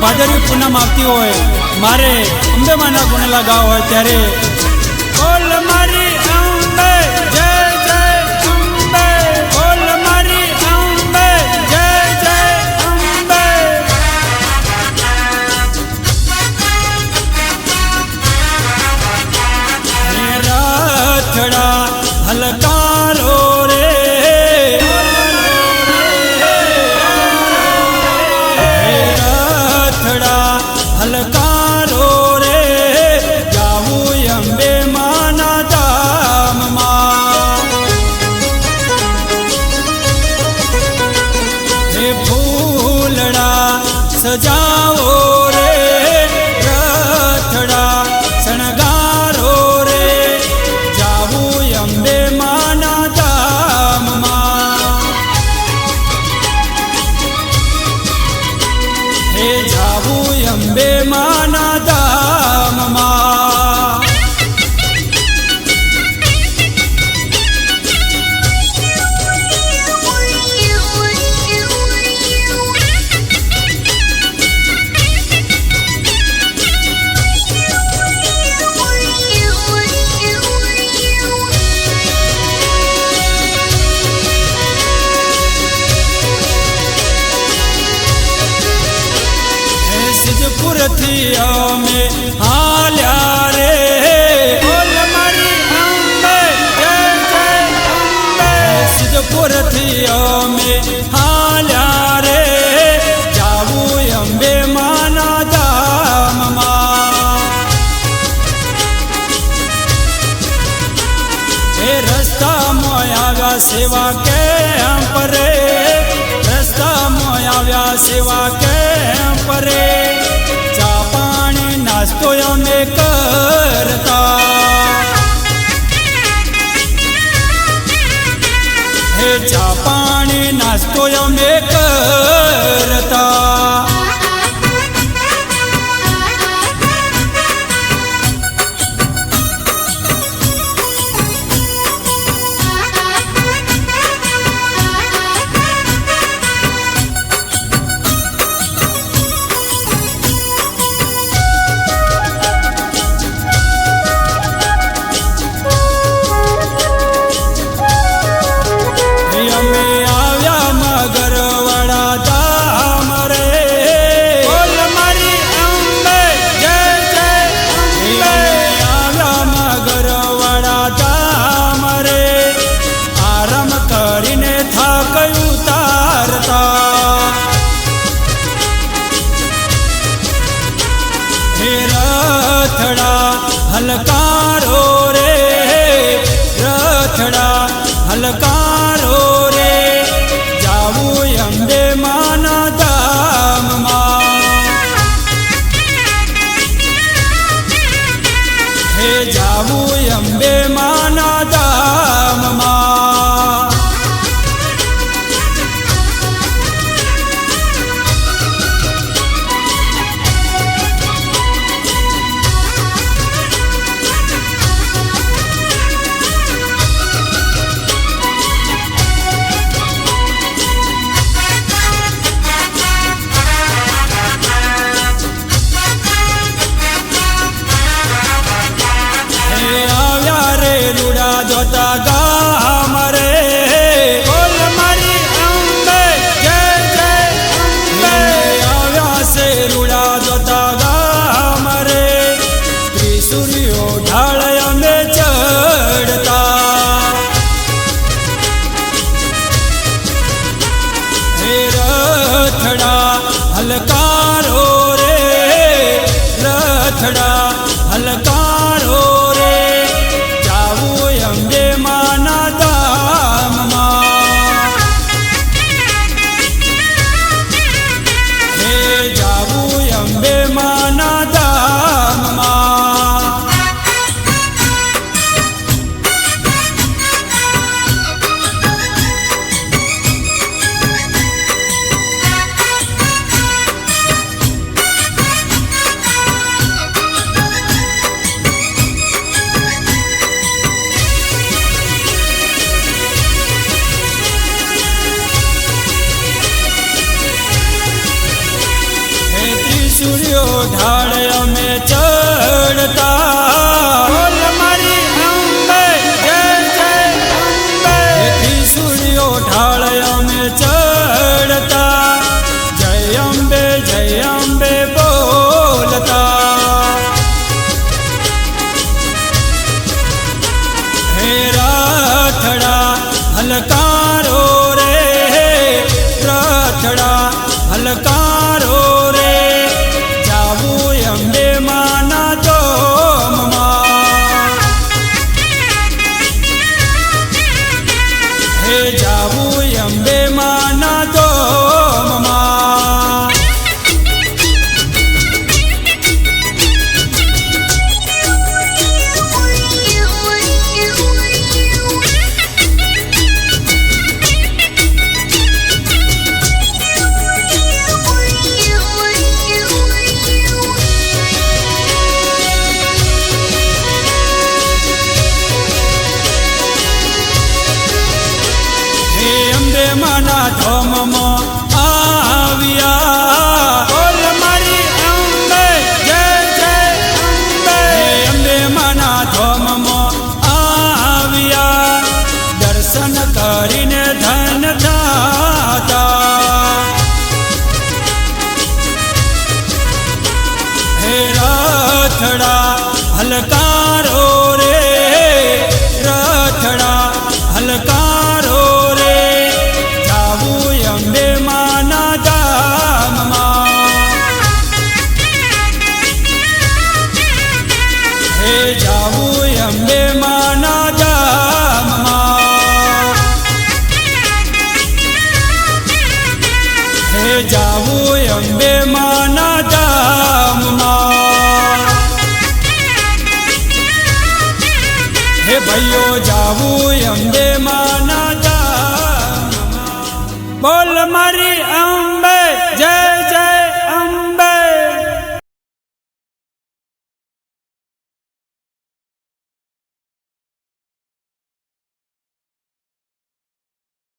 ભાદરવી પૂનમ આવતી હોય, મારે અંબે માના ગુણેલા ગાવ હોય ત્યારે બોલ મારી અંબે જય જય અંબે, બોલ મારી અંબે જય જય અંબે. રથડા હલકારો રે, હલકારો રે, જાવું અંબે માના ધામમાં. હે ફૂલડા સજાવો રે, રથડા શણગારો રે, જાવું અંબે માના ધામમાં. હે જાવું અંબે માના ધામમાં. સિદ્ધપુરથી અમે હાલ્યા રે, બોલ મારી અંબે જય જય અંબે. સિદ્ધપુરથી અમે હાલ્યા રે, જાવું અંબે માના ધામમાં. એ રસ્તામાં આવ્યા સેવા કેમ્પ રે, રસ્તામાં આવ્યા સેવા કેમ્પ રે, ચા પાણી નાસ્તો અમે કરતા. હે ચા પાણી નાસ્તો અમે કરતા. રથડા હલકારો રે, રથડા હલકારો રે, જાવું અંબે માના ધામમાં. હે જાવું અંબે માના ધામમાં. રૂડા જોતા ગામ રે, બોલ મારી અંબે જય જય અંબે. આવ્યા છે રૂડા જોતા ગામ રે, ત્રિસુરીઓ ઢાળ અમે ચડતા. હે રથડા હલકારો રે, રથડા હલકારો રે, અંબે માના ધામમાં. હે જાવું અંબે માના ધામમાં. ઢાળ અમે ચડતા બોલ મારી અંબે જય જય અંબે ત્રિશુળીઓ ઢાળ અમે ચડતા જય અંબે બોલતા હે રાથડા હલકારો રે રાથડા હલકારો રે જાવું અંબે માના ધામમાં હે જાવું અંબે માના ધામમાં માના ધામમાં આવ્યા બોલ મારી અંબે જય જય અંબે અંબે માના ધામમાં આવ્યા દર્શન કરીને ધન થાતા હે રાથડા હલકારો રે રાથડા હલકારો અંબે માના ધામમાં હે જાવું અંબે માના ધામમાં હે જાવું અંબે માના ધામમાં હે ભાઈઓ જાવું અંબે માના ધામમાં બોલ મારી